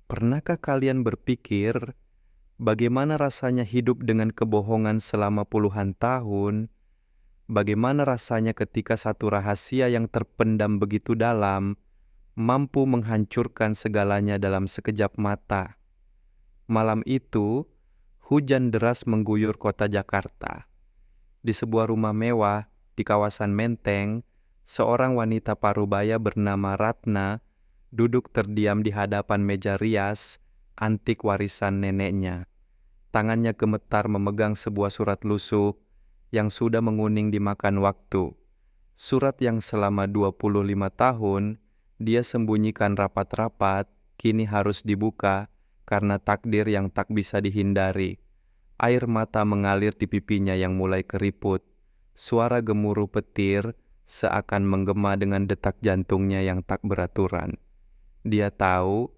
Pernahkah kalian berpikir bagaimana rasanya hidup dengan kebohongan selama puluhan tahun? Bagaimana rasanya ketika satu rahasia yang terpendam begitu dalam mampu menghancurkan segalanya dalam sekejap mata? Malam itu, hujan deras mengguyur kota Jakarta. Di sebuah rumah mewah di kawasan Menteng, seorang wanita parubaya bernama Ratna duduk terdiam di hadapan meja rias antik warisan neneknya. Tangannya gemetar memegang sebuah surat lusuh yang sudah menguning dimakan waktu. Surat yang selama 25 tahun dia sembunyikan rapat-rapat kini harus dibuka karena takdir yang tak bisa dihindari. Air mata mengalir di pipinya yang mulai keriput. Suara gemuruh petir seakan menggema dengan detak jantungnya yang tak beraturan. Dia tahu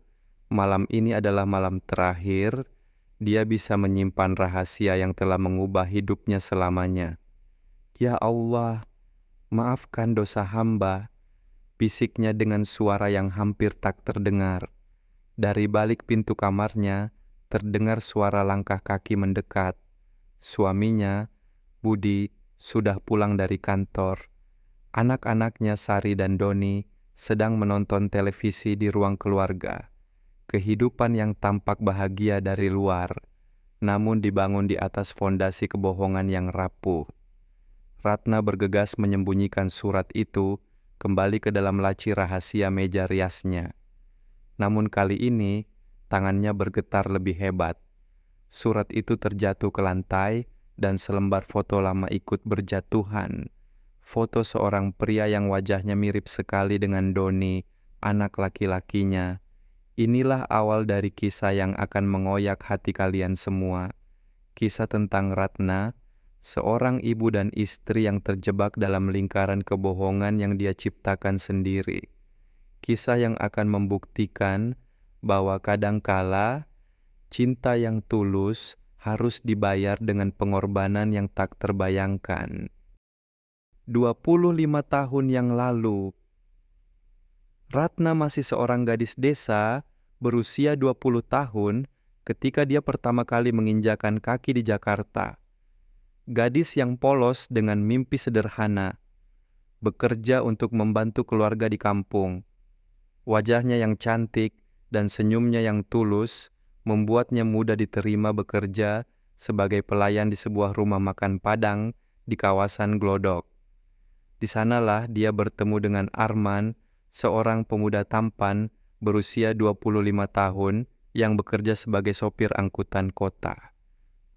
malam ini adalah malam terakhir dia bisa menyimpan rahasia yang telah mengubah hidupnya selamanya. "Ya Allah, maafkan dosa hamba," bisiknya dengan suara yang hampir tak terdengar. Dari balik pintu kamarnya, terdengar suara langkah kaki mendekat. Suaminya, Budi, sudah pulang dari kantor. Anak-anaknya Sari dan Doni sedang menonton televisi di ruang keluarga. Kehidupan yang tampak bahagia dari luar, namun dibangun di atas fondasi kebohongan yang rapuh. Ratna bergegas menyembunyikan surat itu kembali ke dalam laci rahasia meja riasnya. Namun kali ini, tangannya bergetar lebih hebat. Surat itu terjatuh ke lantai dan selembar foto lama ikut berjatuhan. Foto seorang pria yang wajahnya mirip sekali dengan Doni, anak laki-lakinya. Inilah awal dari kisah yang akan mengoyak hati kalian semua. Kisah tentang Ratna, seorang ibu dan istri yang terjebak dalam lingkaran kebohongan yang dia ciptakan sendiri. Kisah yang akan membuktikan bahwa kadangkala cinta yang tulus harus dibayar dengan pengorbanan yang tak terbayangkan. 25 tahun yang lalu, Ratna masih seorang gadis desa berusia 20 tahun ketika dia pertama kali menginjakan kaki di Jakarta. Gadis yang polos dengan mimpi sederhana, bekerja untuk membantu keluarga di kampung. Wajahnya yang cantik dan senyumnya yang tulus membuatnya mudah diterima bekerja sebagai pelayan di sebuah rumah makan Padang di kawasan Glodok. Di sanalah dia bertemu dengan Arman, seorang pemuda tampan berusia 25 tahun yang bekerja sebagai sopir angkutan kota.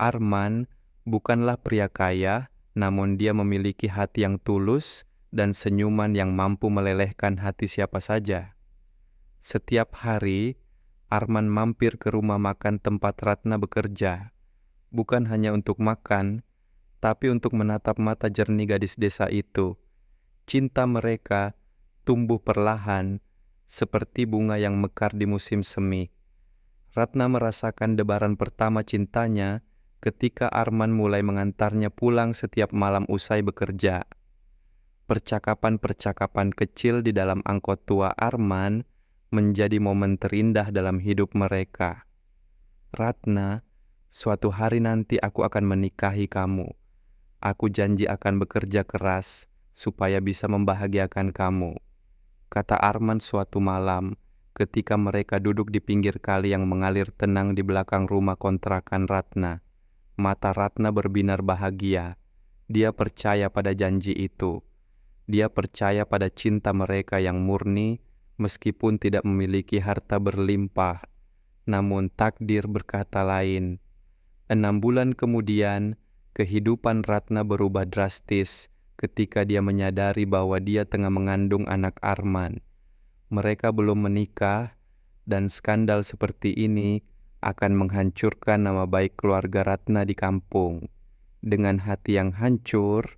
Arman bukanlah pria kaya, namun dia memiliki hati yang tulus dan senyuman yang mampu melelehkan hati siapa saja. Setiap hari, Arman mampir ke rumah makan tempat Ratna bekerja, bukan hanya untuk makan, tapi untuk menatap mata jernih gadis desa itu. Cinta mereka tumbuh perlahan, seperti bunga yang mekar di musim semi. Ratna merasakan debaran pertama cintanya ketika Arman mulai mengantarnya pulang setiap malam usai bekerja. Percakapan-percakapan kecil di dalam angkot tua Arman menjadi momen terindah dalam hidup mereka. "Ratna, suatu hari nanti aku akan menikahi kamu. Aku janji akan bekerja keras supaya bisa membahagiakan kamu," kata Arman suatu malam ketika mereka duduk di pinggir kali yang mengalir tenang di belakang rumah kontrakan Ratna. Mata Ratna berbinar bahagia. Dia percaya pada janji itu. Dia percaya pada cinta mereka yang murni meskipun tidak memiliki harta berlimpah. Namun takdir berkata lain. 6 bulan kemudian, kehidupan Ratna berubah drastis ketika dia menyadari bahwa dia tengah mengandung anak Arman. Mereka belum menikah, dan skandal seperti ini akan menghancurkan nama baik keluarga Ratna di kampung. Dengan hati yang hancur,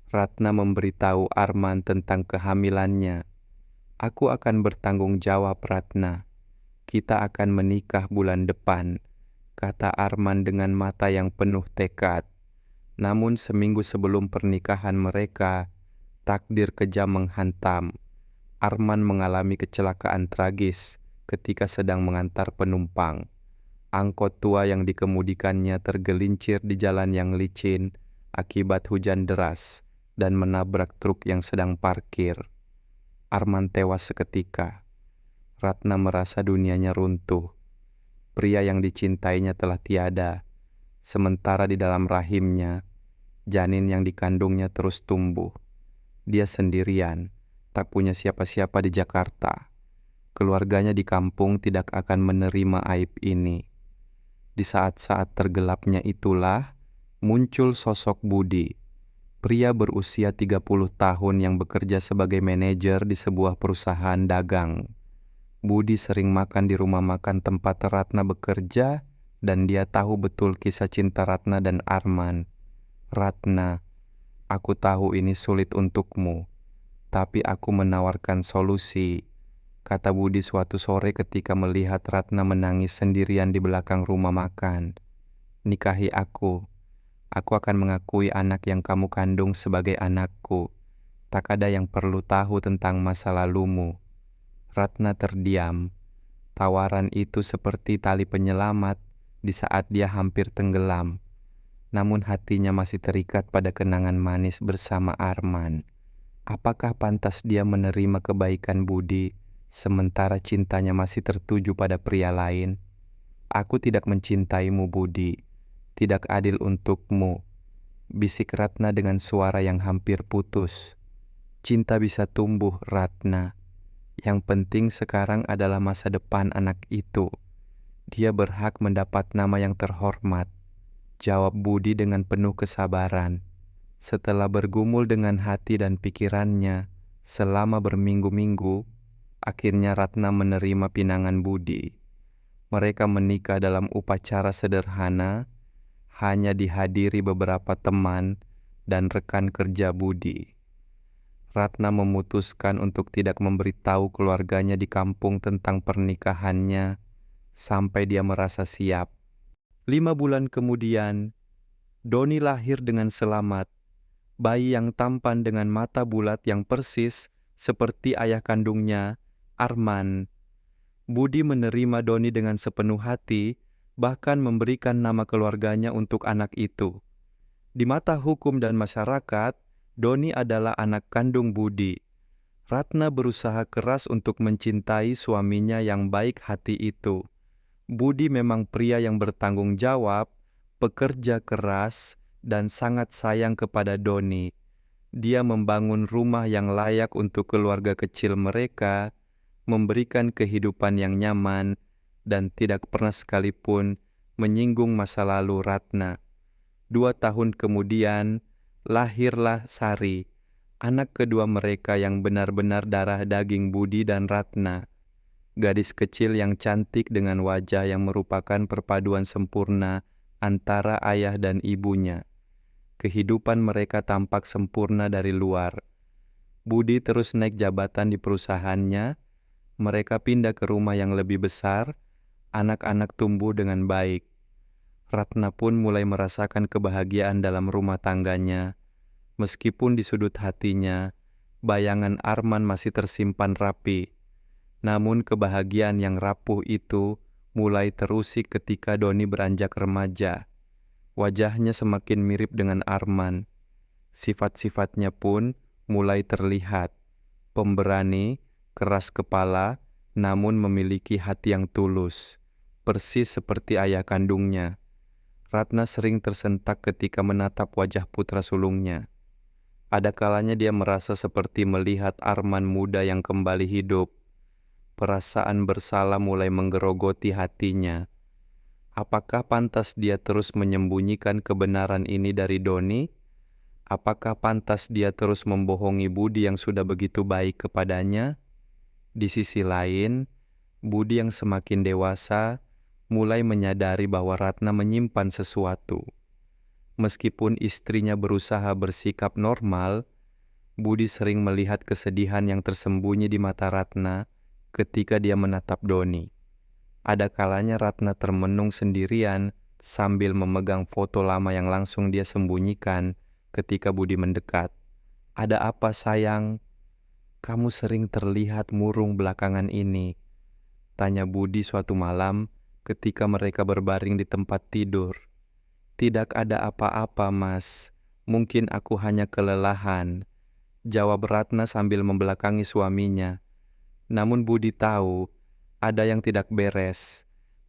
Ratna memberitahu Arman tentang kehamilannya. "Aku akan bertanggung jawab, Ratna. Kita akan menikah bulan depan," kata Arman dengan mata yang penuh tekad. Namun seminggu sebelum pernikahan mereka, takdir kejam menghantam. Arman mengalami kecelakaan tragis ketika sedang mengantar penumpang. Angkot tua yang dikemudikannya tergelincir di jalan yang licin akibat hujan deras dan menabrak truk yang sedang parkir. Arman tewas seketika. Ratna merasa dunianya runtuh. Pria yang dicintainya telah tiada, sementara di dalam rahimnya, janin yang dikandungnya terus tumbuh. Dia sendirian, tak punya siapa-siapa di Jakarta. Keluarganya di kampung tidak akan menerima aib ini. Di saat-saat tergelapnya itulah muncul sosok Budi, pria berusia 30 tahun yang bekerja sebagai manajer di sebuah perusahaan dagang. Budi sering makan di rumah makan tempat Ratna bekerja dan dia tahu betul kisah cinta Ratna dan Arman. "Ratna, aku tahu ini sulit untukmu, tapi aku menawarkan solusi," kata Budi suatu sore ketika melihat Ratna menangis sendirian di belakang rumah makan. "Nikahi aku. Aku akan mengakui anak yang kamu kandung sebagai anakku. Tak ada yang perlu tahu tentang masa lalumu." Ratna terdiam. Tawaran itu seperti tali penyelamat di saat dia hampir tenggelam. Namun hatinya masih terikat pada kenangan manis bersama Arman. Apakah pantas dia menerima kebaikan Budi, sementara cintanya masih tertuju pada pria lain? "Aku tidak mencintaimu, Budi. Tidak adil untukmu," bisik Ratna dengan suara yang hampir putus. "Cinta bisa tumbuh, Ratna. Yang penting sekarang adalah masa depan anak itu. Dia berhak mendapat nama yang terhormat," jawab Budi dengan penuh kesabaran. Setelah bergumul dengan hati dan pikirannya selama berminggu-minggu, akhirnya Ratna menerima pinangan Budi. Mereka menikah dalam upacara sederhana, hanya dihadiri beberapa teman dan rekan kerja Budi. Ratna memutuskan untuk tidak memberitahu keluarganya di kampung tentang pernikahannya sampai dia merasa siap. 5 bulan kemudian, Doni lahir dengan selamat. Bayi yang tampan dengan mata bulat yang persis seperti ayah kandungnya, Arman. Budi menerima Doni dengan sepenuh hati, bahkan memberikan nama keluarganya untuk anak itu. Di mata hukum dan masyarakat, Doni adalah anak kandung Budi. Ratna berusaha keras untuk mencintai suaminya yang baik hati itu. Budi memang pria yang bertanggung jawab, pekerja keras, dan sangat sayang kepada Doni. Dia membangun rumah yang layak untuk keluarga kecil mereka, memberikan kehidupan yang nyaman, dan tidak pernah sekalipun menyinggung masa lalu Ratna. 2 tahun kemudian, lahirlah Sari, anak kedua mereka yang benar-benar darah daging Budi dan Ratna. Gadis kecil yang cantik dengan wajah yang merupakan perpaduan sempurna antara ayah dan ibunya. Kehidupan mereka tampak sempurna dari luar. Budi terus naik jabatan di perusahaannya, mereka pindah ke rumah yang lebih besar, anak-anak tumbuh dengan baik. Ratna pun mulai merasakan kebahagiaan dalam rumah tangganya. Meskipun di sudut hatinya, bayangan Arman masih tersimpan rapi. Namun kebahagiaan yang rapuh itu mulai terusik ketika Doni beranjak remaja. Wajahnya semakin mirip dengan Arman. Sifat-sifatnya pun mulai terlihat. Pemberani, keras kepala, namun memiliki hati yang tulus. Persis seperti ayah kandungnya. Ratna sering tersentak ketika menatap wajah putra sulungnya. Ada kalanya dia merasa seperti melihat Arman muda yang kembali hidup. Perasaan bersalah mulai menggerogoti hatinya. Apakah pantas dia terus menyembunyikan kebenaran ini dari Doni? Apakah pantas dia terus membohongi Budi yang sudah begitu baik kepadanya? Di sisi lain, Budi yang semakin dewasa mulai menyadari bahwa Ratna menyimpan sesuatu. Meskipun istrinya berusaha bersikap normal, Budi sering melihat kesedihan yang tersembunyi di mata Ratna ketika dia menatap Doni. Ada kalanya Ratna termenung sendirian sambil memegang foto lama yang langsung dia sembunyikan ketika Budi mendekat. "Ada apa sayang? Kamu sering terlihat murung belakangan ini." Tanya Budi suatu malam ketika mereka berbaring di tempat tidur. Tidak ada apa-apa, Mas. Mungkin aku hanya kelelahan, jawab Ratna sambil membelakangi suaminya. Namun Budi tahu ada yang tidak beres.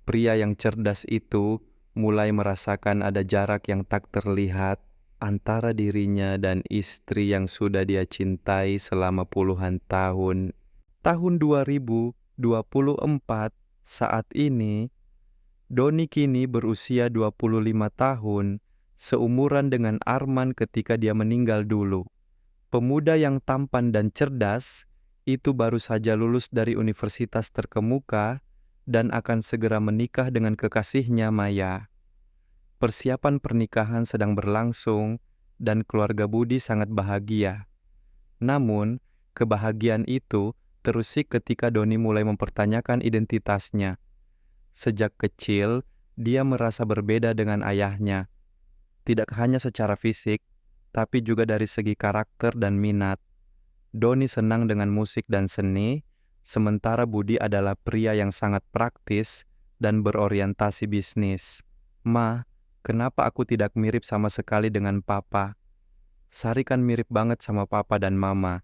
Pria yang cerdas itu mulai merasakan ada jarak yang tak terlihat antara dirinya dan istri yang sudah dia cintai selama puluhan tahun. Tahun 2024, saat ini, Doni kini berusia 25 tahun, seumuran dengan Arman ketika dia meninggal dulu. Pemuda yang tampan dan cerdas, itu baru saja lulus dari universitas terkemuka dan akan segera menikah dengan kekasihnya Maya. Persiapan pernikahan sedang berlangsung dan keluarga Budi sangat bahagia. Namun, kebahagiaan itu terusik ketika Doni mulai mempertanyakan identitasnya. Sejak kecil, dia merasa berbeda dengan ayahnya. Tidak hanya secara fisik, tapi juga dari segi karakter dan minat. Doni senang dengan musik dan seni, sementara Budi adalah pria yang sangat praktis dan berorientasi bisnis. Ma, kenapa aku tidak mirip sama sekali dengan papa? Sari kan mirip banget sama papa dan mama,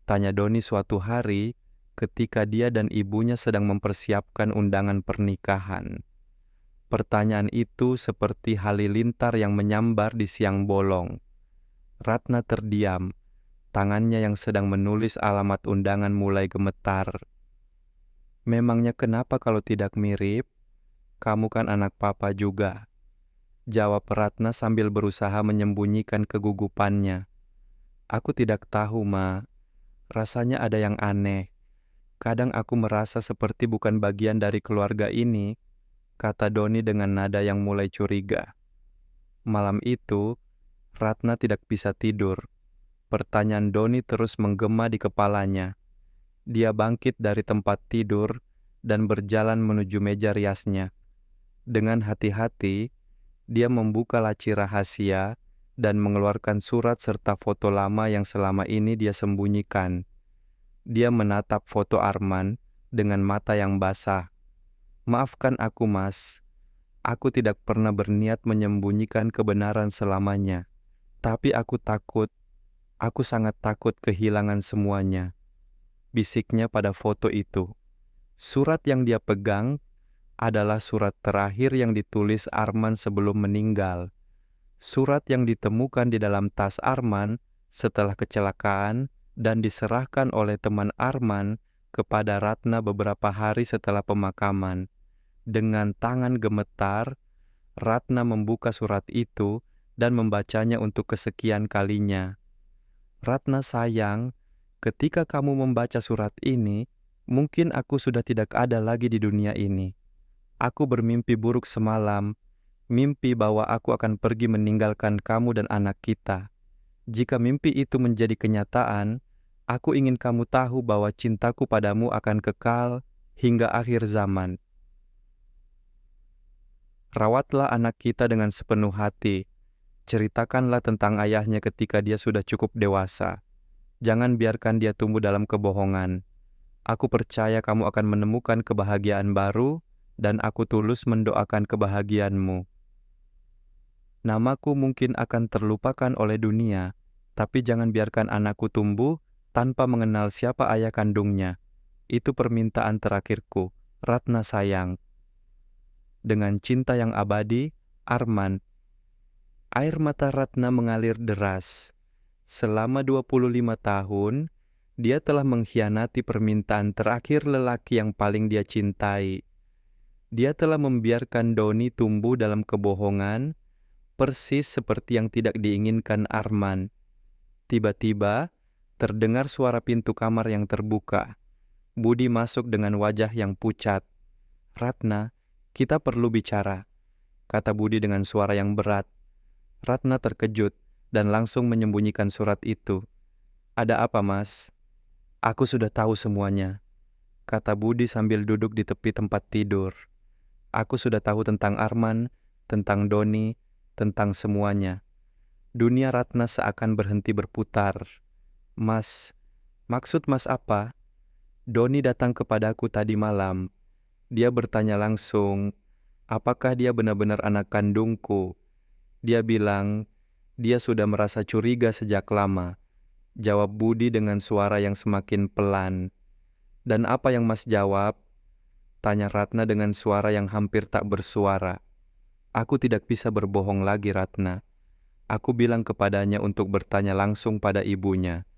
tanya Doni suatu hari ketika dia dan ibunya sedang mempersiapkan undangan pernikahan. Pertanyaan itu seperti halilintar yang menyambar di siang bolong. Ratna terdiam, tangannya yang sedang menulis alamat undangan mulai gemetar. Memangnya kenapa kalau tidak mirip? Kamu kan anak papa juga, jawab Ratna sambil berusaha menyembunyikan kegugupannya. Aku tidak tahu, Ma. Rasanya ada yang aneh. Kadang aku merasa seperti bukan bagian dari keluarga ini, kata Doni dengan nada yang mulai curiga. Malam itu, Ratna tidak bisa tidur. Pertanyaan Doni terus menggema di kepalanya. Dia bangkit dari tempat tidur dan berjalan menuju meja riasnya. Dengan hati-hati, dia membuka laci rahasia dan mengeluarkan surat serta foto lama yang selama ini dia sembunyikan. Dia menatap foto Arman dengan mata yang basah. Maafkan aku, Mas. Aku tidak pernah berniat menyembunyikan kebenaran selamanya. Tapi aku sangat takut kehilangan semuanya, bisiknya pada foto itu. Surat yang dia pegang adalah surat terakhir yang ditulis Arman sebelum meninggal. Surat yang ditemukan di dalam tas Arman setelah kecelakaan dan diserahkan oleh teman Arman kepada Ratna beberapa hari setelah pemakaman. Dengan tangan gemetar, Ratna membuka surat itu dan membacanya untuk kesekian kalinya. Ratna sayang, ketika kamu membaca surat ini, mungkin aku sudah tidak ada lagi di dunia ini. Aku bermimpi buruk semalam, mimpi bahwa aku akan pergi meninggalkan kamu dan anak kita. Jika mimpi itu menjadi kenyataan, aku ingin kamu tahu bahwa cintaku padamu akan kekal hingga akhir zaman. Rawatlah anak kita dengan sepenuh hati. Ceritakanlah tentang ayahnya ketika dia sudah cukup dewasa. Jangan biarkan dia tumbuh dalam kebohongan. Aku percaya kamu akan menemukan kebahagiaan baru, dan aku tulus mendoakan kebahagiaanmu. Namaku mungkin akan terlupakan oleh dunia, tapi jangan biarkan anakku tumbuh tanpa mengenal siapa ayah kandungnya. Itu permintaan terakhirku, Ratna sayang. Dengan cinta yang abadi, Arman. Air mata Ratna mengalir deras. Selama 25 tahun, dia telah mengkhianati permintaan terakhir lelaki yang paling dia cintai. Dia telah membiarkan Doni tumbuh dalam kebohongan, persis seperti yang tidak diinginkan Arman. Tiba-tiba, terdengar suara pintu kamar yang terbuka. Budi masuk dengan wajah yang pucat. Ratna, kita perlu bicara, kata Budi dengan suara yang berat. Ratna terkejut dan langsung menyembunyikan surat itu. Ada apa, Mas? Aku sudah tahu semuanya, kata Budi sambil duduk di tepi tempat tidur. Aku sudah tahu tentang Arman, tentang Doni, tentang semuanya. Dunia Ratna seakan berhenti berputar. Mas, maksud Mas apa? Doni datang kepadaku tadi malam. Dia bertanya langsung, apakah dia benar-benar anak kandungku? Dia bilang, dia sudah merasa curiga sejak lama. Jawab Budi dengan suara yang semakin pelan. Dan apa yang Mas jawab? Tanya Ratna dengan suara yang hampir tak bersuara. Aku tidak bisa berbohong lagi, Ratna. Aku bilang kepadanya untuk bertanya langsung pada ibunya,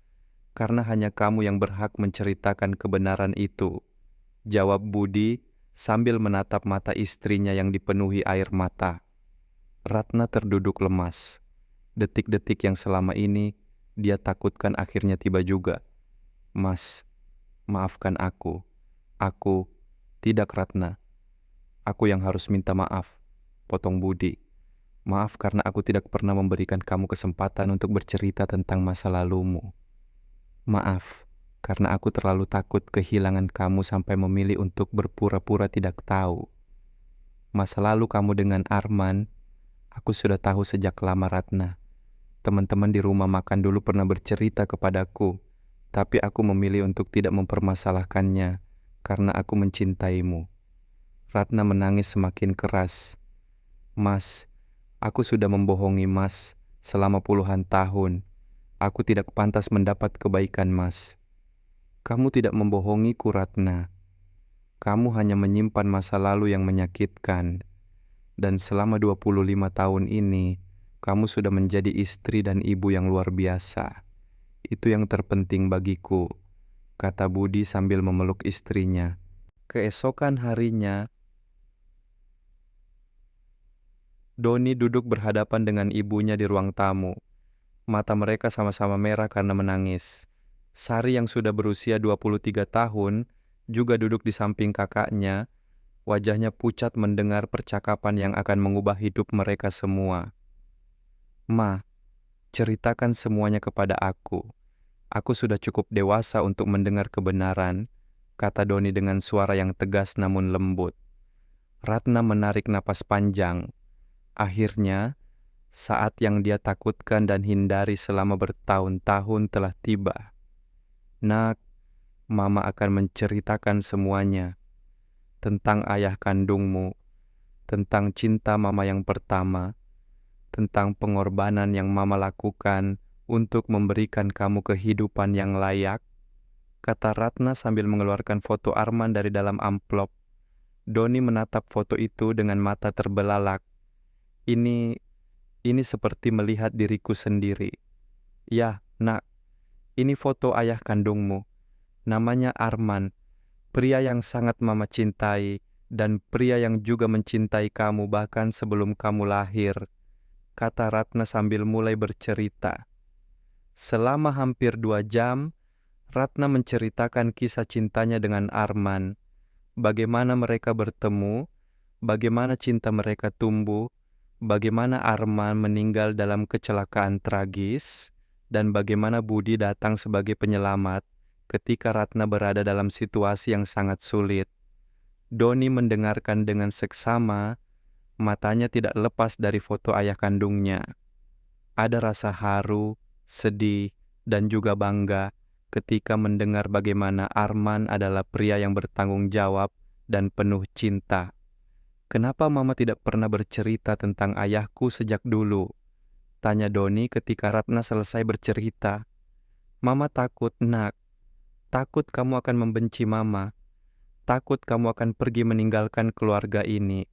karena hanya kamu yang berhak menceritakan kebenaran itu. Jawab Budi sambil menatap mata istrinya yang dipenuhi air mata. Ratna terduduk lemas. Detik-detik yang selama ini dia takutkan akhirnya tiba juga. Mas, maafkan aku. Aku, tidak Ratna. Aku yang harus minta maaf, potong Budi. Maaf karena aku tidak pernah memberikan kamu kesempatan untuk bercerita tentang masa lalumu. Maaf, karena aku terlalu takut kehilangan kamu sampai memilih untuk berpura-pura tidak tahu. Masa lalu kamu dengan Arman, aku sudah tahu sejak lama, Ratna. Teman-teman di rumah makan dulu pernah bercerita kepadaku, tapi aku memilih untuk tidak mempermasalahkannya karena aku mencintaimu. Ratna menangis semakin keras. Mas, aku sudah membohongi Mas selama puluhan tahun. Aku tidak pantas mendapat kebaikan Mas. Kamu tidak membohongiku, Ratna. Kamu hanya menyimpan masa lalu yang menyakitkan. Dan selama 25 tahun ini, kamu sudah menjadi istri dan ibu yang luar biasa. Itu yang terpenting bagiku, kata Budi sambil memeluk istrinya. Keesokan harinya, Doni duduk berhadapan dengan ibunya di ruang tamu. Mata mereka sama-sama merah karena menangis. Sari yang sudah berusia 23 tahun juga duduk di samping kakaknya, wajahnya pucat mendengar percakapan yang akan mengubah hidup mereka semua. Ma, ceritakan semuanya kepada aku. Aku sudah cukup dewasa untuk mendengar kebenaran, kata Doni dengan suara yang tegas namun lembut. Ratna menarik napas panjang. Akhirnya, saat yang dia takutkan dan hindari selama bertahun-tahun telah tiba. Nak, Mama akan menceritakan semuanya tentang ayah kandungmu, tentang cinta Mama yang pertama, tentang pengorbanan yang Mama lakukan untuk memberikan kamu kehidupan yang layak, kata Ratna sambil mengeluarkan foto Arman dari dalam amplop. Doni menatap foto itu dengan mata terbelalak. Ini seperti melihat diriku sendiri. Ya, Nak, ini foto ayah kandungmu. Namanya Arman, pria yang sangat Mama cintai dan pria yang juga mencintai kamu bahkan sebelum kamu lahir, kata Ratna sambil mulai bercerita. Selama hampir 2 jam, Ratna menceritakan kisah cintanya dengan Arman, bagaimana mereka bertemu, bagaimana cinta mereka tumbuh, bagaimana Arman meninggal dalam kecelakaan tragis, dan bagaimana Budi datang sebagai penyelamat ketika Ratna berada dalam situasi yang sangat sulit. Doni mendengarkan dengan seksama, matanya tidak lepas dari foto ayah kandungnya. Ada rasa haru, sedih, dan juga bangga ketika mendengar bagaimana Arman adalah pria yang bertanggung jawab dan penuh cinta. Kenapa Mama tidak pernah bercerita tentang ayahku sejak dulu? Tanya Doni ketika Ratna selesai bercerita. Mama takut, Nak. Takut kamu akan membenci Mama. Takut kamu akan pergi meninggalkan keluarga ini.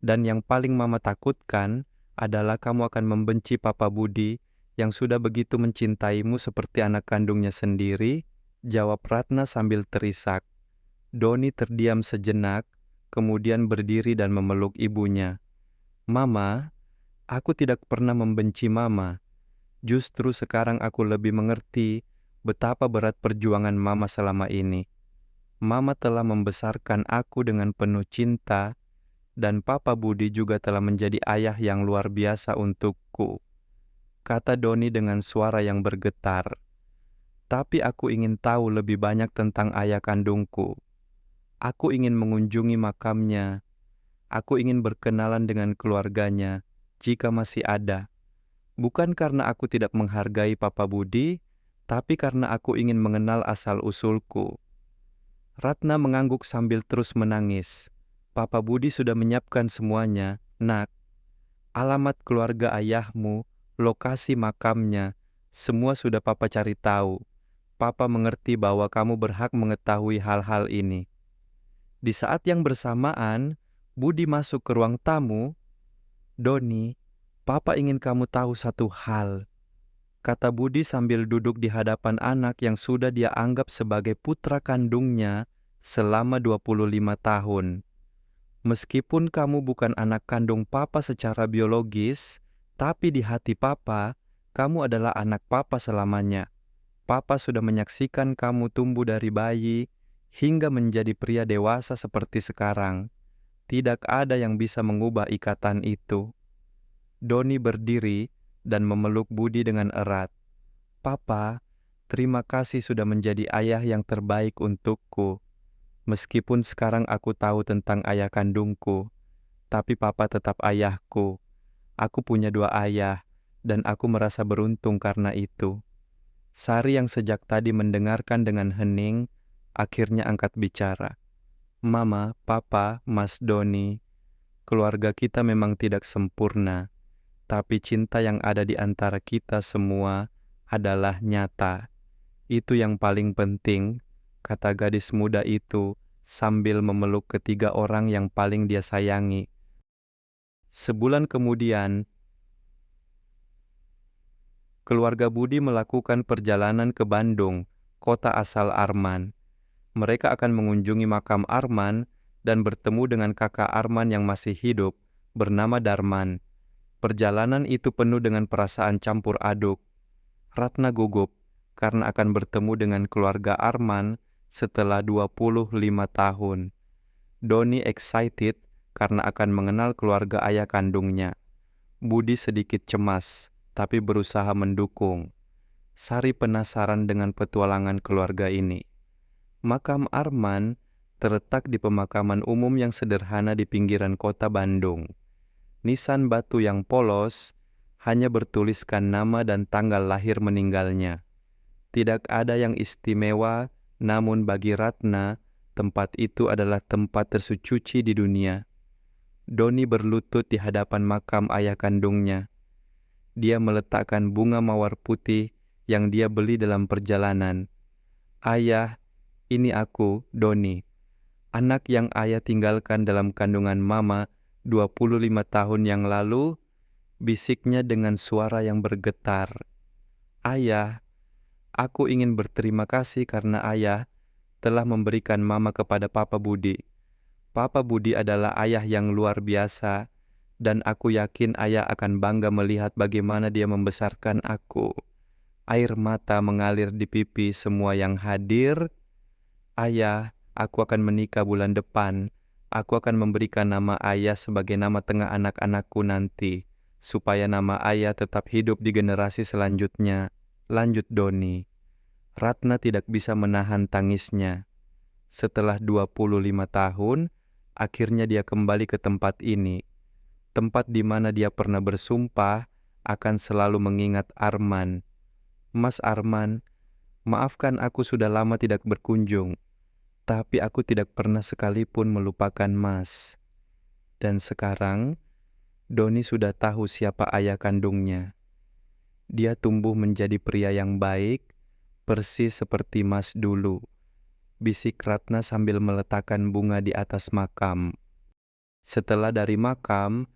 Dan yang paling Mama takutkan adalah kamu akan membenci Papa Budi yang sudah begitu mencintaimu seperti anak kandungnya sendiri, jawab Ratna sambil terisak. Doni terdiam sejenak, kemudian berdiri dan memeluk ibunya. Mama, aku tidak pernah membenci Mama. Justru sekarang aku lebih mengerti betapa berat perjuangan Mama selama ini. Mama telah membesarkan aku dengan penuh cinta, dan Papa Budi juga telah menjadi ayah yang luar biasa untukku, kata Doni dengan suara yang bergetar. Tapi aku ingin tahu lebih banyak tentang ayah kandungku. Aku ingin mengunjungi makamnya. Aku ingin berkenalan dengan keluarganya jika masih ada. Bukan karena aku tidak menghargai Papa Budi, tapi karena aku ingin mengenal asal-usulku. Ratna mengangguk sambil terus menangis. Papa Budi sudah menyiapkan semuanya, nak. Alamat keluarga ayahmu, lokasi makamnya, semua sudah Papa cari tahu. Papa mengerti bahwa kamu berhak mengetahui hal-hal ini. Di saat yang bersamaan, Budi masuk ke ruang tamu. Doni, Papa ingin kamu tahu satu hal, kata Budi sambil duduk di hadapan anak yang sudah dia anggap sebagai putra kandungnya selama 25 tahun. Meskipun kamu bukan anak kandung Papa secara biologis, tapi di hati Papa, kamu adalah anak Papa selamanya. Papa sudah menyaksikan kamu tumbuh dari bayi hingga menjadi pria dewasa seperti sekarang. Tidak ada yang bisa mengubah ikatan itu. Doni berdiri dan memeluk Budi dengan erat. Papa, terima kasih sudah menjadi ayah yang terbaik untukku. Meskipun sekarang aku tahu tentang ayah kandungku, tapi Papa tetap ayahku. Aku punya 2 ayah, dan aku merasa beruntung karena itu. Sari yang sejak tadi mendengarkan dengan hening, akhirnya angkat bicara. Mama, Papa, Mas Doni, keluarga kita memang tidak sempurna, tapi cinta yang ada di antara kita semua adalah nyata. Itu yang paling penting, kata gadis muda itu sambil memeluk ketiga orang yang paling dia sayangi. Sebulan kemudian, keluarga Budi melakukan perjalanan ke Bandung, kota asal Arman. Mereka akan mengunjungi makam Arman dan bertemu dengan kakak Arman yang masih hidup, bernama Darman. Perjalanan itu penuh dengan perasaan campur aduk. Ratna gugup karena akan bertemu dengan keluarga Arman setelah 25 tahun. Doni excited karena akan mengenal keluarga ayah kandungnya. Budi sedikit cemas, tapi berusaha mendukung. Sari penasaran dengan petualangan keluarga ini. Makam Arman terletak di pemakaman umum yang sederhana di pinggiran kota Bandung. Nisan batu yang polos hanya bertuliskan nama dan tanggal lahir meninggalnya. Tidak ada yang istimewa, namun bagi Ratna, tempat itu adalah tempat tersuci di dunia. Doni berlutut di hadapan makam ayah kandungnya. Dia meletakkan bunga mawar putih yang dia beli dalam perjalanan. Ayah, ini aku, Doni, anak yang ayah tinggalkan dalam kandungan mama 25 tahun yang lalu, bisiknya dengan suara yang bergetar. Ayah, aku ingin berterima kasih karena ayah telah memberikan mama kepada Papa Budi. Papa Budi adalah ayah yang luar biasa, dan aku yakin ayah akan bangga melihat bagaimana dia membesarkan aku. Air mata mengalir di pipi semua yang hadir. Ayah, aku akan menikah bulan depan. Aku akan memberikan nama ayah sebagai nama tengah anak-anakku nanti, supaya nama ayah tetap hidup di generasi selanjutnya. Lanjut Doni. Ratna tidak bisa menahan tangisnya. Setelah 25 tahun, akhirnya dia kembali ke tempat ini. Tempat di mana dia pernah bersumpah akan selalu mengingat Arman. Mas Arman, maafkan aku sudah lama tidak berkunjung, tapi aku tidak pernah sekalipun melupakan Mas. Dan sekarang, Doni sudah tahu siapa ayah kandungnya. Dia tumbuh menjadi pria yang baik, persis seperti Mas dulu, bisik Ratna sambil meletakkan bunga di atas makam. Setelah dari makam,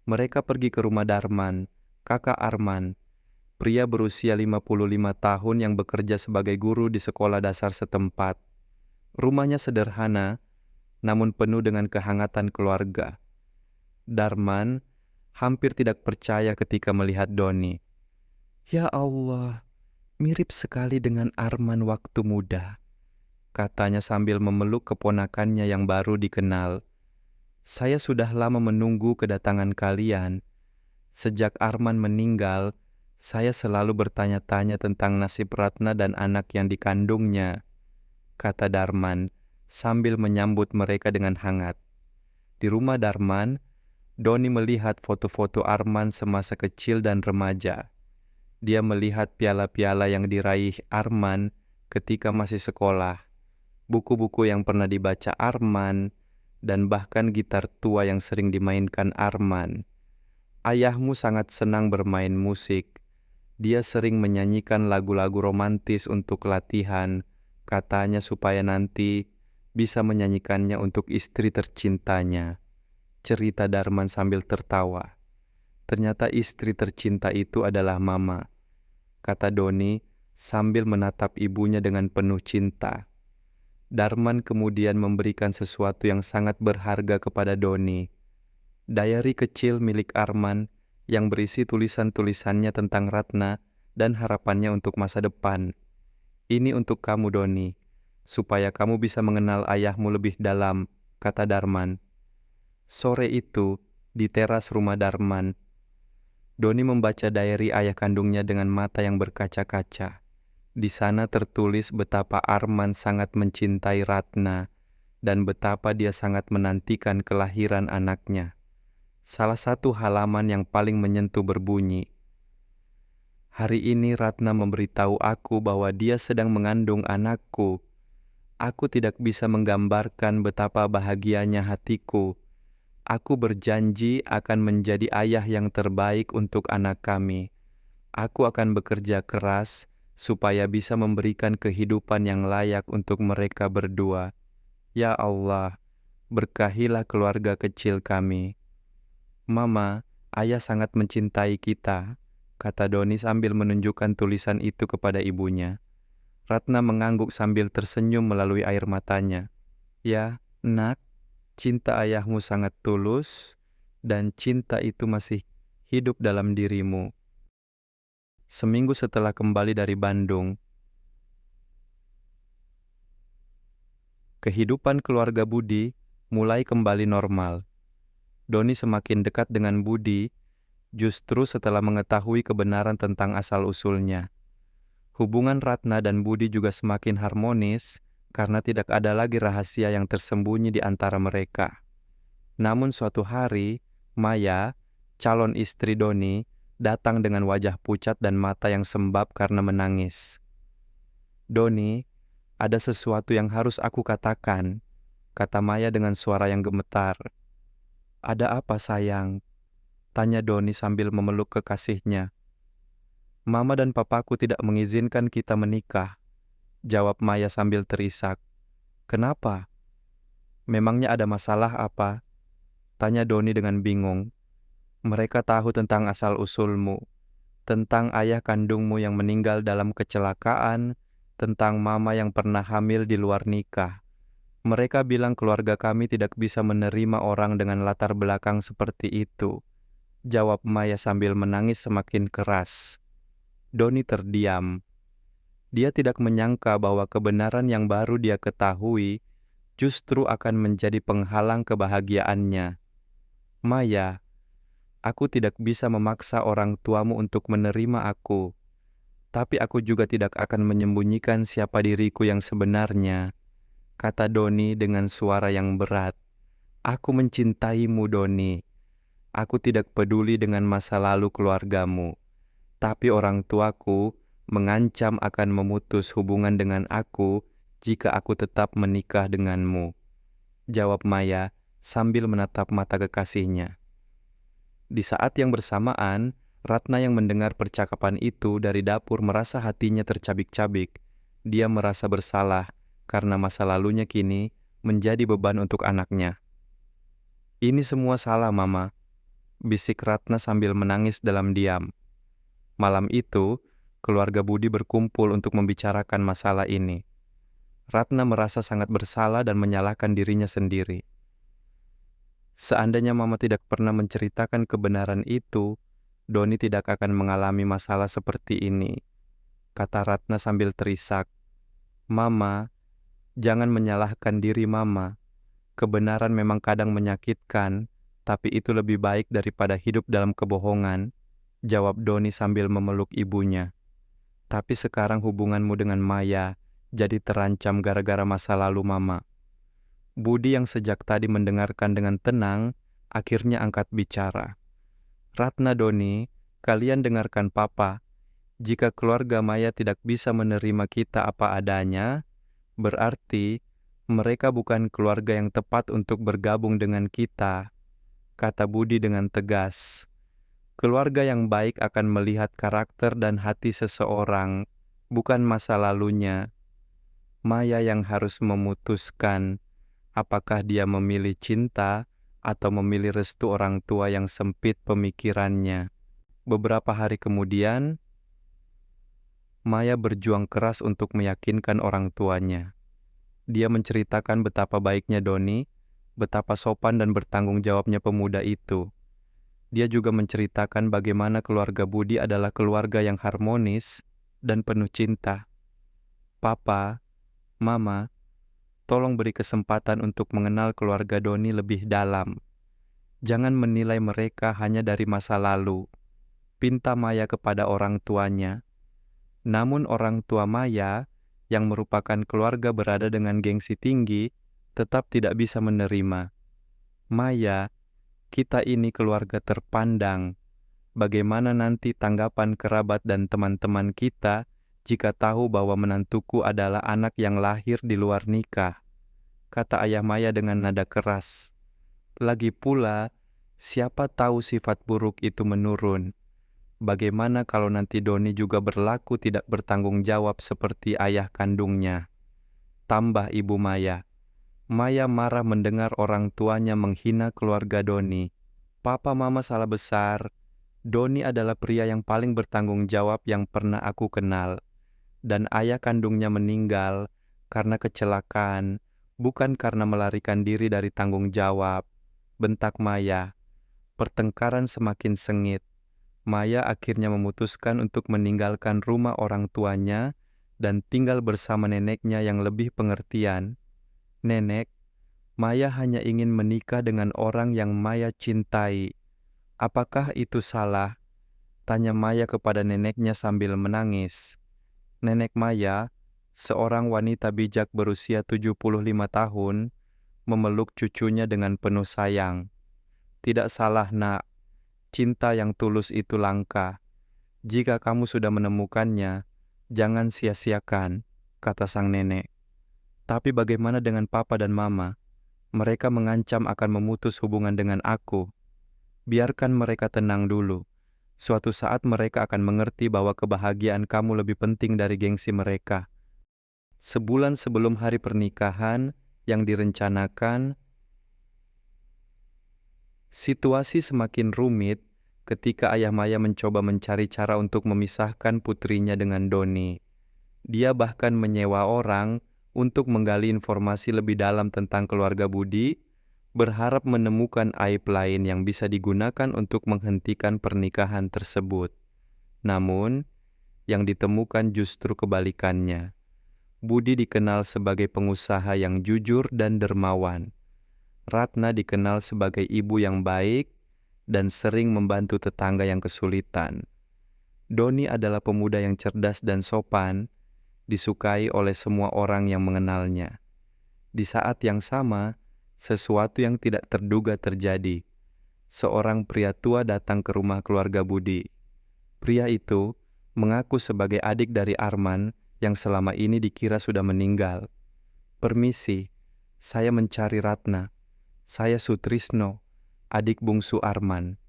mereka pergi ke rumah Darman, kakak Arman, pria berusia 55 tahun yang bekerja sebagai guru di sekolah dasar setempat. Rumahnya sederhana, namun penuh dengan kehangatan keluarga. Darman hampir tidak percaya ketika melihat Doni. Ya Allah, mirip sekali dengan Arman waktu muda, katanya sambil memeluk keponakannya yang baru dikenal. Saya sudah lama menunggu kedatangan kalian. Sejak Arman meninggal, saya selalu bertanya-tanya tentang nasib Ratna dan anak yang dikandungnya, kata Darman sambil menyambut mereka dengan hangat. Di rumah Darman, Doni melihat foto-foto Arman semasa kecil dan remaja. Dia melihat piala-piala yang diraih Arman ketika masih sekolah. buku-buku yang pernah dibaca Arman, dan bahkan gitar tua yang sering dimainkan Arman. Ayahmu sangat senang bermain musik. Dia sering menyanyikan lagu-lagu romantis untuk latihan, katanya supaya nanti bisa menyanyikannya untuk istri tercintanya. Cerita Darman sambil tertawa. Ternyata istri tercinta itu adalah Mama, kata Doni sambil menatap ibunya dengan penuh cinta. Darman kemudian memberikan sesuatu yang sangat berharga kepada Doni. Diary kecil milik Arman yang berisi tulisan-tulisannya tentang Ratna dan harapannya untuk masa depan. Ini untuk kamu, Doni, supaya kamu bisa mengenal ayahmu lebih dalam, kata Darman. Sore itu, di teras rumah Darman, Doni membaca diary ayah kandungnya dengan mata yang berkaca-kaca. Di sana tertulis betapa Arman sangat mencintai Ratna dan betapa dia sangat menantikan kelahiran anaknya. Salah satu halaman yang paling menyentuh berbunyi, "Hari ini Ratna memberitahu aku bahwa dia sedang mengandung anakku. Aku tidak bisa menggambarkan betapa bahagianya hatiku. Aku berjanji akan menjadi ayah yang terbaik untuk anak kami. Aku akan bekerja keras supaya bisa memberikan kehidupan yang layak untuk mereka berdua. Ya Allah, berkahilah keluarga kecil kami." "Mama, ayah sangat mencintai kita," kata Doni sambil menunjukkan tulisan itu kepada ibunya. Ratna mengangguk sambil tersenyum melalui air matanya. "Ya, nak, cinta ayahmu sangat tulus, dan cinta itu masih hidup dalam dirimu." Seminggu setelah kembali dari Bandung, kehidupan keluarga Budi mulai kembali normal. Doni semakin dekat dengan Budi justru setelah mengetahui kebenaran tentang asal-usulnya. Hubungan Ratna dan Budi juga semakin harmonis karena tidak ada lagi rahasia yang tersembunyi di antara mereka. Namun suatu hari, Maya, calon istri Doni, datang dengan wajah pucat dan mata yang sembab karena menangis. "Doni, ada sesuatu yang harus aku katakan," kata Maya dengan suara yang gemetar. "Ada apa, sayang?" tanya Doni sambil memeluk kekasihnya. "Mama dan papaku tidak mengizinkan kita menikah," jawab Maya sambil terisak. "Kenapa? Memangnya ada masalah apa?" tanya Doni dengan bingung. "Mereka tahu tentang asal-usulmu, tentang ayah kandungmu yang meninggal dalam kecelakaan, tentang mama yang pernah hamil di luar nikah. Mereka bilang keluarga kami tidak bisa menerima orang dengan latar belakang seperti itu," jawab Maya sambil menangis semakin keras. Doni terdiam. Dia tidak menyangka bahwa kebenaran yang baru dia ketahui justru akan menjadi penghalang kebahagiaannya. "Maya, aku tidak bisa memaksa orang tuamu untuk menerima aku, tapi aku juga tidak akan menyembunyikan siapa diriku yang sebenarnya," kata Doni dengan suara yang berat. "Aku mencintaimu, Doni. Aku tidak peduli dengan masa lalu keluargamu, tapi orang tuaku mengancam akan memutus hubungan dengan aku jika aku tetap menikah denganmu," jawab Maya sambil menatap mata kekasihnya. Di saat yang bersamaan, Ratna yang mendengar percakapan itu dari dapur merasa hatinya tercabik-cabik. Dia merasa bersalah karena masa lalunya kini menjadi beban untuk anaknya. "Ini semua salah, Mama," bisik Ratna sambil menangis dalam diam. Malam itu, keluarga Budi berkumpul untuk membicarakan masalah ini. Ratna merasa sangat bersalah dan menyalahkan dirinya sendiri. "Seandainya Mama tidak pernah menceritakan kebenaran itu, Doni tidak akan mengalami masalah seperti ini," kata Ratna sambil terisak. "Mama, jangan menyalahkan diri Mama. Kebenaran memang kadang menyakitkan, tapi itu lebih baik daripada hidup dalam kebohongan," jawab Doni sambil memeluk ibunya. "Tapi sekarang hubunganmu dengan Maya jadi terancam gara-gara masa lalu Mama." Budi yang sejak tadi mendengarkan dengan tenang, akhirnya angkat bicara. "Ratna, Doni, kalian dengarkan Papa. Jika keluarga Maya tidak bisa menerima kita apa adanya, berarti Mereka bukan keluarga yang tepat untuk bergabung dengan kita, kata Budi dengan tegas. Keluarga yang baik akan melihat karakter dan hati seseorang, bukan masa lalunya. Maya yang harus memutuskan apakah dia memilih cinta atau memilih restu orang tua yang sempit pemikirannya. Beberapa hari kemudian, Maya berjuang keras untuk meyakinkan orang tuanya. Dia menceritakan betapa baiknya Doni, betapa sopan dan bertanggung jawabnya pemuda itu. Dia juga menceritakan bagaimana keluarga Budi adalah keluarga yang harmonis dan penuh cinta. Papa, Mama, tolong beri kesempatan untuk mengenal keluarga Doni lebih dalam. Jangan menilai mereka hanya dari masa lalu, pinta Maya kepada orang tuanya. Namun orang tua Maya, yang merupakan keluarga berada dengan gengsi tinggi, tetap tidak bisa menerima. Maya, kita ini keluarga terpandang. Bagaimana nanti tanggapan kerabat dan teman-teman kita jika tahu bahwa menantuku adalah anak yang lahir di luar nikah? Kata ayah Maya dengan nada keras. Lagi pula, siapa tahu sifat buruk itu menurun. Bagaimana kalau nanti Doni juga berlaku tidak bertanggung jawab seperti ayah kandungnya? Tambah ibu Maya. Maya marah mendengar orang tuanya menghina keluarga Doni. Papa Mama salah besar. Doni adalah pria yang paling bertanggung jawab yang pernah aku kenal. Dan ayah kandungnya meninggal karena kecelakaan, bukan karena melarikan diri dari tanggung jawab. Bentak Maya. Pertengkaran semakin sengit. Maya akhirnya memutuskan untuk meninggalkan rumah orang tuanya dan tinggal bersama neneknya yang lebih pengertian. Nenek, Maya hanya ingin menikah dengan orang yang Maya cintai. Apakah itu salah? Tanya Maya kepada neneknya sambil menangis. Nenek Maya, seorang wanita bijak berusia 75 tahun, memeluk cucunya dengan penuh sayang. Tidak salah, Nak. Cinta yang tulus itu langka. Jika kamu sudah menemukannya, jangan sia-siakan, kata sang nenek. Tapi bagaimana dengan papa dan mama? Mereka mengancam akan memutus hubungan dengan aku. Biarkan mereka tenang dulu. Suatu saat mereka akan mengerti bahwa kebahagiaan kamu lebih penting dari gengsi mereka. Sebulan sebelum hari pernikahan yang direncanakan, situasi semakin rumit ketika ayah Maya mencoba mencari cara untuk memisahkan putrinya dengan Doni. Dia bahkan menyewa orang untuk menggali informasi lebih dalam tentang keluarga Budi, berharap menemukan aib lain yang bisa digunakan untuk menghentikan pernikahan tersebut. Namun, yang ditemukan justru kebalikannya. Budi dikenal sebagai pengusaha yang jujur dan dermawan. Ratna dikenal sebagai ibu yang baik dan sering membantu tetangga yang kesulitan. Doni adalah pemuda yang cerdas dan sopan, disukai oleh semua orang yang mengenalnya. Di saat yang sama, sesuatu yang tidak terduga terjadi. Seorang pria tua datang ke rumah keluarga Budi. Pria itu mengaku sebagai adik dari Arman yang selama ini dikira sudah meninggal. Permisi, saya mencari Ratna. Saya Sutrisno, adik bungsu Arman,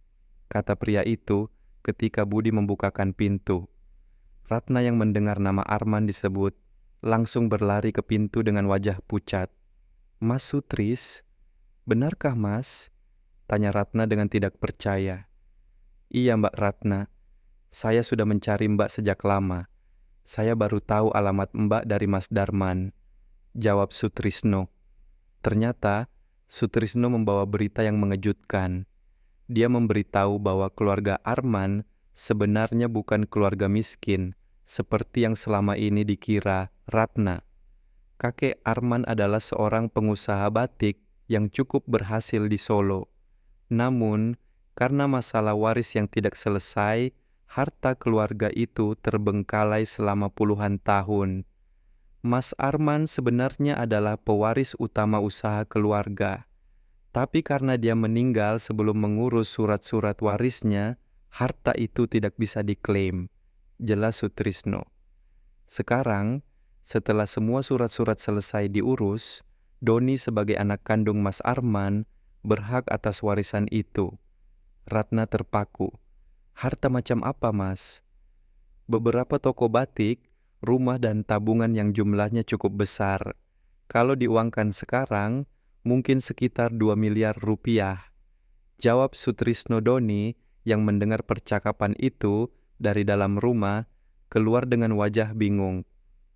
kata pria itu ketika Budi membukakan pintu. Ratna yang mendengar nama Arman disebut, langsung berlari ke pintu dengan wajah pucat. Mas Sutris, benarkah mas? Tanya Ratna dengan tidak percaya. Iya Mbak Ratna, saya sudah mencari Mbak sejak lama. Saya baru tahu alamat Mbak dari Mas Darman, jawab Sutrisno. Ternyata, Sutrisno membawa berita yang mengejutkan. Dia memberitahu bahwa keluarga Arman sebenarnya bukan keluarga miskin, seperti yang selama ini dikira Ratna. Kakek Arman adalah seorang pengusaha batik yang cukup berhasil di Solo. Namun, karena masalah waris yang tidak selesai, harta keluarga itu terbengkalai selama puluhan tahun. Mas Arman sebenarnya adalah pewaris utama usaha keluarga. Tapi karena dia meninggal sebelum mengurus surat-surat warisnya, harta itu tidak bisa diklaim, jelas Sutrisno. Sekarang, setelah semua surat-surat selesai diurus, Doni sebagai anak kandung Mas Arman berhak atas warisan itu. Ratna terpaku. Harta macam apa, Mas? Beberapa toko batik, rumah dan tabungan yang jumlahnya cukup besar. Kalau diuangkan sekarang, mungkin sekitar 2 miliar rupiah. Jawab Sutrisno. Doni yang mendengar percakapan itu dari dalam rumah, keluar dengan wajah bingung.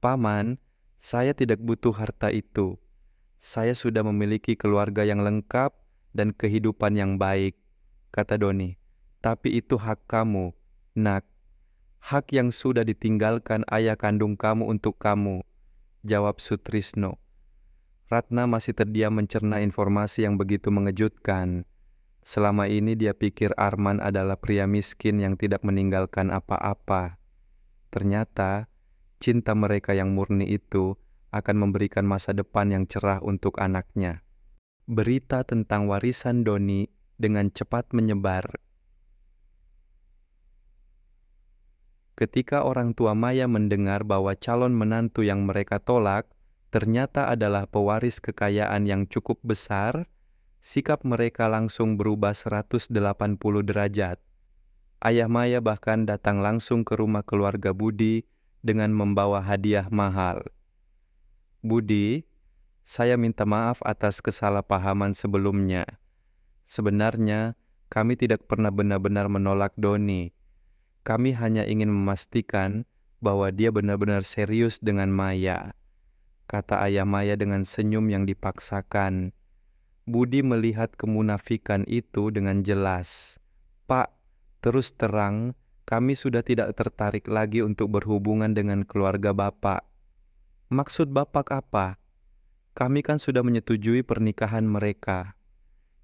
Paman, saya tidak butuh harta itu. Saya sudah memiliki keluarga yang lengkap dan kehidupan yang baik, kata Doni. Tapi itu hak kamu, nak. Hak yang sudah ditinggalkan ayah kandung kamu untuk kamu, jawab Sutrisno. Ratna masih terdiam mencerna informasi yang begitu mengejutkan. Selama ini dia pikir Arman adalah pria miskin yang tidak meninggalkan apa-apa. Ternyata, cinta mereka yang murni itu akan memberikan masa depan yang cerah untuk anaknya. Berita tentang warisan Doni dengan cepat menyebar. Ketika orang tua Maya mendengar bahwa calon menantu yang mereka tolak ternyata adalah pewaris kekayaan yang cukup besar, sikap mereka langsung berubah 180 derajat. Ayah Maya bahkan datang langsung ke rumah keluarga Budi dengan membawa hadiah mahal. Budi, saya minta maaf atas kesalahpahaman sebelumnya. Sebenarnya, kami tidak pernah benar-benar menolak Doni. Kami hanya ingin memastikan bahwa dia benar-benar serius dengan Maya, kata ayah Maya dengan senyum yang dipaksakan. Budi melihat kemunafikan itu dengan jelas. Pak, terus terang, kami sudah tidak tertarik lagi untuk berhubungan dengan keluarga Bapak. Maksud Bapak apa? Kami kan sudah menyetujui pernikahan mereka.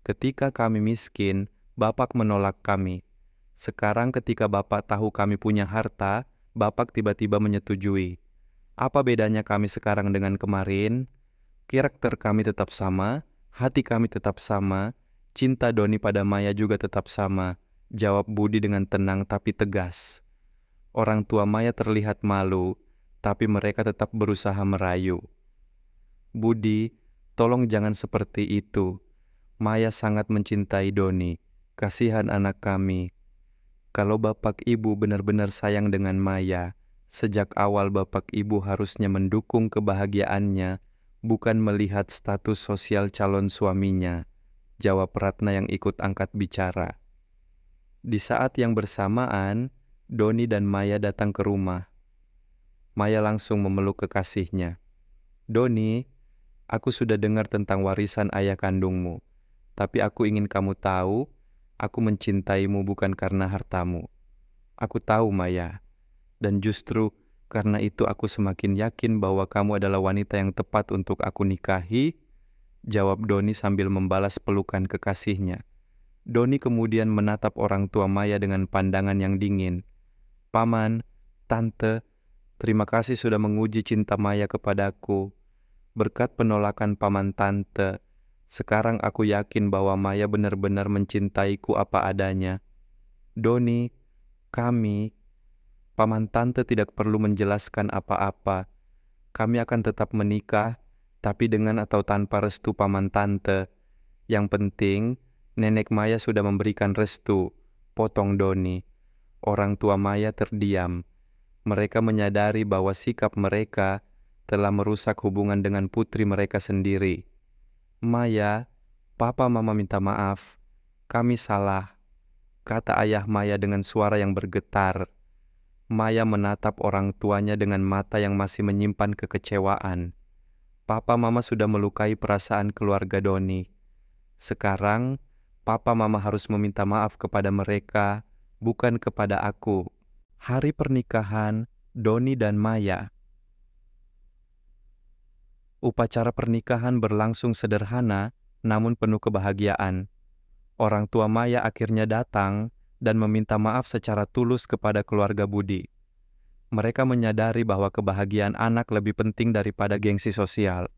Ketika kami miskin, Bapak menolak kami. Sekarang ketika Bapak tahu kami punya harta, Bapak tiba-tiba menyetujui. Apa bedanya kami sekarang dengan kemarin? Karakter kami tetap sama, hati kami tetap sama, cinta Doni pada Maya juga tetap sama, jawab Budi dengan tenang tapi tegas. Orang tua Maya terlihat malu, tapi mereka tetap berusaha merayu. Budi, tolong jangan seperti itu. Maya sangat mencintai Doni, kasihan anak kami. Kalau Bapak Ibu benar-benar sayang dengan Maya, sejak awal Bapak Ibu harusnya mendukung kebahagiaannya, bukan melihat status sosial calon suaminya, jawab Ratna yang ikut angkat bicara. Di saat yang bersamaan, Doni dan Maya datang ke rumah. Maya langsung memeluk kekasihnya. Doni, aku sudah dengar tentang warisan ayah kandungmu, tapi aku ingin kamu tahu, aku mencintaimu bukan karena hartamu. Aku tahu, Maya, dan justru karena itu aku semakin yakin bahwa kamu adalah wanita yang tepat untuk aku nikahi, jawab Doni sambil membalas pelukan kekasihnya. Doni kemudian menatap orang tua Maya dengan pandangan yang dingin. Paman, Tante, terima kasih sudah menguji cinta Maya kepadaku. Berkat penolakan Paman Tante, sekarang aku yakin bahwa Maya benar-benar mencintaiku apa adanya. Doni, kami, Paman Tante tidak perlu menjelaskan apa-apa. Kami akan tetap menikah, tapi dengan atau tanpa restu Paman Tante. Yang penting, Nenek Maya sudah memberikan restu, potong Doni. Orang tua Maya terdiam. Mereka menyadari bahwa sikap mereka telah merusak hubungan dengan putri mereka sendiri. Maya, Papa Mama minta maaf. Kami salah, kata ayah Maya dengan suara yang bergetar. Maya menatap orang tuanya dengan mata yang masih menyimpan kekecewaan. Papa Mama sudah melukai perasaan keluarga Doni. Sekarang, Papa Mama harus meminta maaf kepada mereka, bukan kepada aku. Hari pernikahan Doni dan Maya. Upacara pernikahan berlangsung sederhana, namun penuh kebahagiaan. Orang tua Maya akhirnya datang dan meminta maaf secara tulus kepada keluarga Budi. Mereka menyadari bahwa kebahagiaan anak lebih penting daripada gengsi sosial.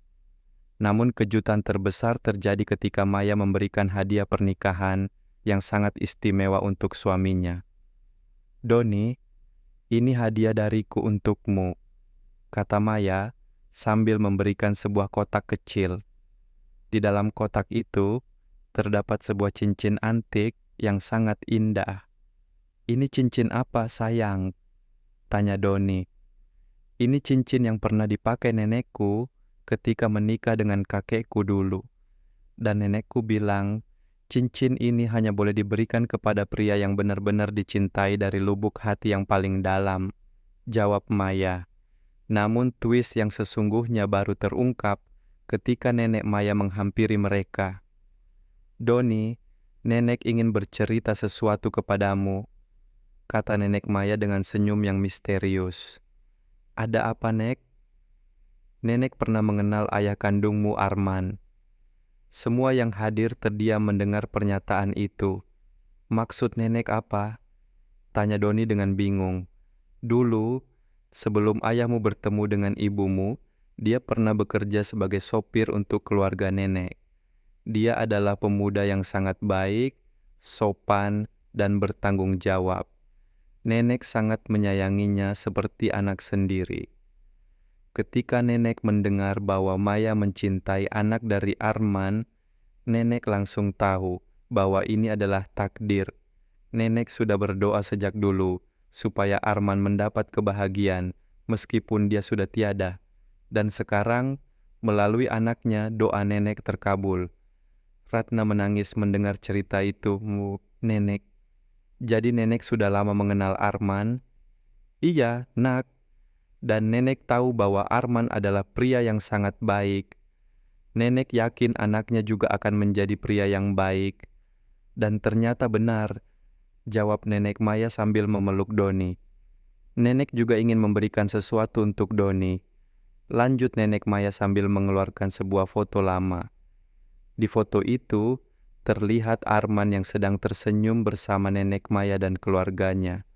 Namun kejutan terbesar terjadi ketika Maya memberikan hadiah pernikahan yang sangat istimewa untuk suaminya. Doni, ini hadiah dariku untukmu, kata Maya sambil memberikan sebuah kotak kecil. Di dalam kotak itu terdapat sebuah cincin antik yang sangat indah. "Ini cincin apa, sayang?" tanya Doni. "Ini cincin yang pernah dipakai nenekku ketika menikah dengan kakekku dulu. Dan nenekku bilang, cincin ini hanya boleh diberikan kepada pria yang benar-benar dicintai dari lubuk hati yang paling dalam," jawab Maya. Namun twist yang sesungguhnya baru terungkap ketika nenek Maya menghampiri mereka. "Doni, nenek ingin bercerita sesuatu kepadamu," kata nenek Maya dengan senyum yang misterius. "Ada apa, Nek?" "Nenek pernah mengenal ayah kandungmu, Arman." Semua yang hadir terdiam mendengar pernyataan itu. "Maksud nenek apa?" tanya Doni dengan bingung. "Dulu, sebelum ayahmu bertemu dengan ibumu, dia pernah bekerja sebagai sopir untuk keluarga nenek. Dia adalah pemuda yang sangat baik, sopan, dan bertanggung jawab. Nenek sangat menyayanginya seperti anak sendiri." Ketika nenek mendengar bahwa Maya mencintai anak dari Arman, nenek langsung tahu bahwa ini adalah takdir. Nenek sudah berdoa sejak dulu supaya Arman mendapat kebahagiaan meskipun dia sudah tiada. Dan sekarang, melalui anaknya, doa nenek terkabul. Ratna menangis mendengar cerita itu. Nenek, jadi nenek sudah lama mengenal Arman?" "Iya, Nak. Dan nenek tahu bahwa Arman adalah pria yang sangat baik. Nenek yakin anaknya juga akan menjadi pria yang baik." "Dan ternyata benar," jawab nenek Maya sambil memeluk Doni. "Nenek juga ingin memberikan sesuatu untuk Doni," lanjut nenek Maya sambil mengeluarkan sebuah foto lama. Di foto itu, terlihat Arman yang sedang tersenyum bersama nenek Maya dan keluarganya.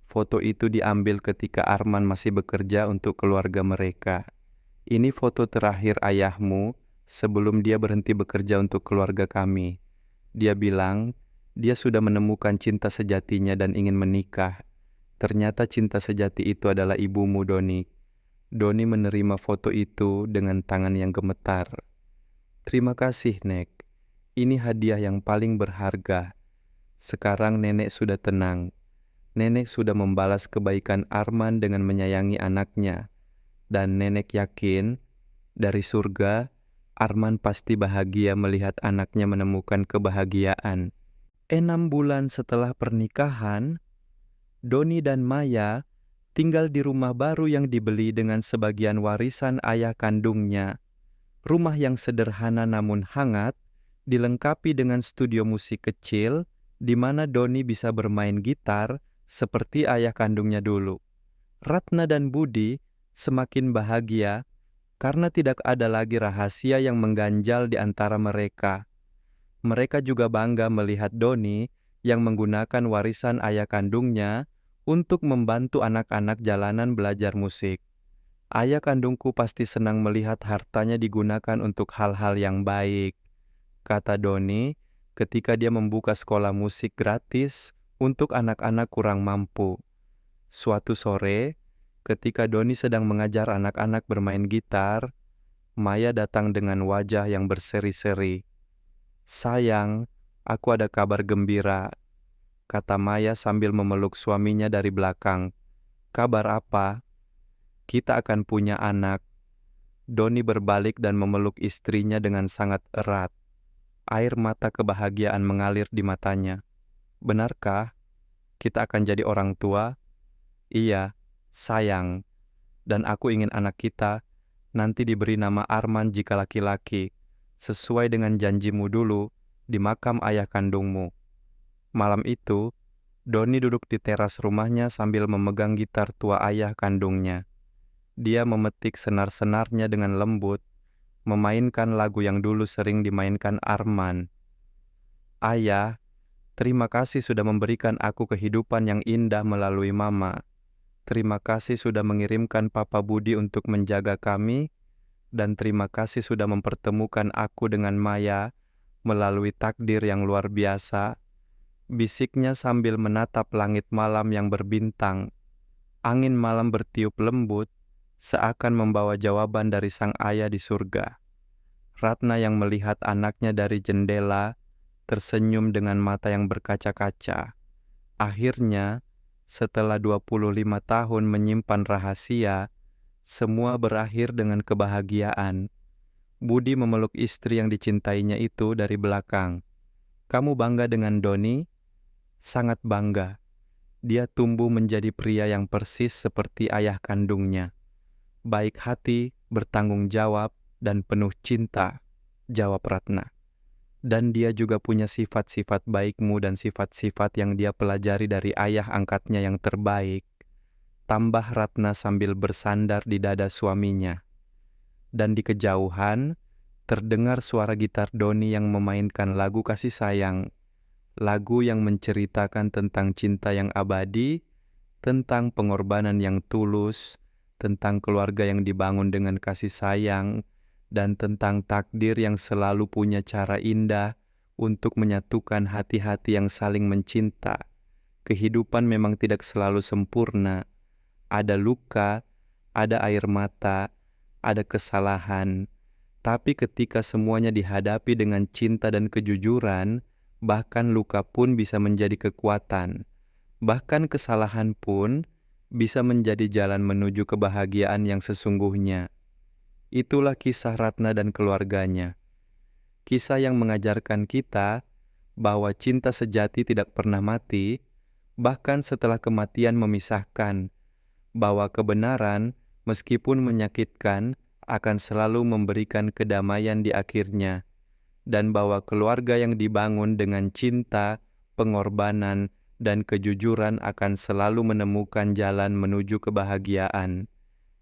Foto itu diambil ketika Arman masih bekerja untuk keluarga mereka. "Ini foto terakhir ayahmu sebelum dia berhenti bekerja untuk keluarga kami. Dia bilang dia sudah menemukan cinta sejatinya dan ingin menikah. Ternyata cinta sejati itu adalah ibumu, Doni." Doni menerima foto itu dengan tangan yang gemetar. "Terima kasih, Nek. Ini hadiah yang paling berharga. Sekarang nenek sudah tenang. Nenek sudah membalas kebaikan Arman dengan menyayangi anaknya. Dan nenek yakin, dari surga, Arman pasti bahagia melihat anaknya menemukan kebahagiaan." 6 bulan setelah pernikahan, Doni dan Maya tinggal di rumah baru yang dibeli dengan sebagian warisan ayah kandungnya. Rumah yang sederhana namun hangat, dilengkapi dengan studio musik kecil, di mana Doni bisa bermain gitar seperti ayah kandungnya dulu. Ratna dan Budi semakin bahagia karena tidak ada lagi rahasia yang mengganjal di antara mereka. Mereka juga bangga melihat Doni yang menggunakan warisan ayah kandungnya untuk membantu anak-anak jalanan belajar musik. "Ayah kandungku pasti senang melihat hartanya digunakan untuk hal-hal yang baik," kata Doni ketika dia membuka sekolah musik gratis untuk anak-anak kurang mampu. Suatu sore, ketika Doni sedang mengajar anak-anak bermain gitar, Maya datang dengan wajah yang berseri-seri. "Sayang, aku ada kabar gembira," kata Maya sambil memeluk suaminya dari belakang. "Kabar apa?" "Kita akan punya anak." Doni berbalik dan memeluk istrinya dengan sangat erat. Air mata kebahagiaan mengalir di matanya. "Benarkah? Kita akan jadi orang tua?" "Iya, sayang. Dan aku ingin anak kita nanti diberi nama Arman jika laki-laki, sesuai dengan janjimu dulu di makam ayah kandungmu." Malam itu, Doni duduk di teras rumahnya sambil memegang gitar tua ayah kandungnya. Dia memetik senar-senarnya dengan lembut, memainkan lagu yang dulu sering dimainkan Arman. "Ayah, terima kasih sudah memberikan aku kehidupan yang indah melalui Mama. Terima kasih sudah mengirimkan Papa Budi untuk menjaga kami, dan terima kasih sudah mempertemukan aku dengan Maya melalui takdir yang luar biasa," bisiknya sambil menatap langit malam yang berbintang. Angin malam bertiup lembut, seakan membawa jawaban dari sang ayah di surga. Ratna yang melihat anaknya dari jendela tersenyum dengan mata yang berkaca-kaca. Akhirnya, setelah 25 tahun menyimpan rahasia, semua berakhir dengan kebahagiaan. Budi memeluk istri yang dicintainya itu dari belakang. "Kamu bangga dengan Doni?" "Sangat bangga. Dia tumbuh menjadi pria yang persis seperti ayah kandungnya. Baik hati, bertanggung jawab, dan penuh cinta," jawab Ratna. "Dan dia juga punya sifat-sifat baikmu dan sifat-sifat yang dia pelajari dari ayah angkatnya yang terbaik," tambah Ratna sambil bersandar di dada suaminya. Dan di kejauhan, terdengar suara gitar Doni yang memainkan lagu kasih sayang, lagu yang menceritakan tentang cinta yang abadi, tentang pengorbanan yang tulus, tentang keluarga yang dibangun dengan kasih sayang, dan tentang takdir yang selalu punya cara indah untuk menyatukan hati-hati yang saling mencinta. Kehidupan memang tidak selalu sempurna. Ada luka, ada air mata, ada kesalahan. Tapi ketika semuanya dihadapi dengan cinta dan kejujuran, bahkan luka pun bisa menjadi kekuatan. Bahkan kesalahan pun bisa menjadi jalan menuju kebahagiaan yang sesungguhnya. Itulah kisah Ratna dan keluarganya. Kisah yang mengajarkan kita bahwa cinta sejati tidak pernah mati, bahkan setelah kematian memisahkan, bahwa kebenaran, meskipun menyakitkan, akan selalu memberikan kedamaian di akhirnya, dan bahwa keluarga yang dibangun dengan cinta, pengorbanan, dan kejujuran akan selalu menemukan jalan menuju kebahagiaan.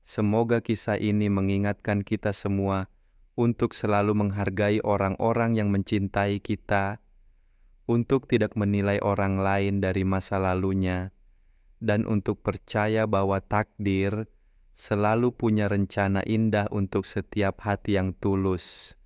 Semoga kisah ini mengingatkan kita semua untuk selalu menghargai orang-orang yang mencintai kita, untuk tidak menilai orang lain dari masa lalunya, dan untuk percaya bahwa takdir selalu punya rencana indah untuk setiap hati yang tulus.